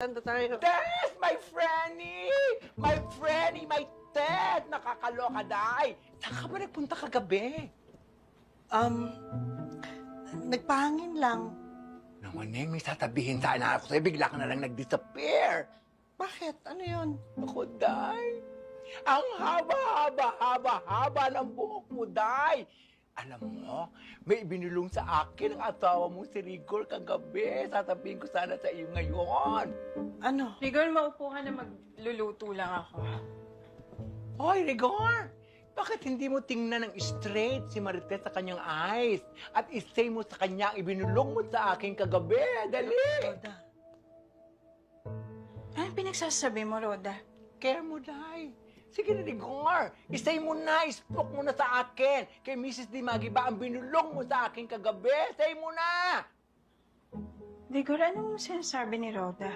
Saan tayo? Tess, my Franny! My Franny, my Ted! Nakakaloka, day! Saan ka ba nagpunta kagabi? Nagpahangin lang. Naman, Neng, may sasabihin sana ako sa'yo. Bigla ka na lang nag-disappear. Bakit? Ano yun? Ako, day. Ang haba ng buhok mo, day. Alam mo, may ibinulong sa akin ang asawa mo si Rigor kagabi. Sasabihin ko sana sa iyo ngayon. Ano? Rigor, maupo ka na magluluto lang ako. Hoy, Rigor! Bakit hindi mo tingnan ng straight si Marites sa kanyang eyes? At isay mo sa kanya ang ibinulong mo sa akin kagabi. Dali! Roda. Anong pinagsasabi mo, Roda? Care mo, day. Sige na, Rigor. Isay mo na, ispoke mo na sa akin. Kay Mrs. Di Maggie ba ang binulong mo sa akin kagabi? Say mo na! Rigor, anong sinasabi ni Roda?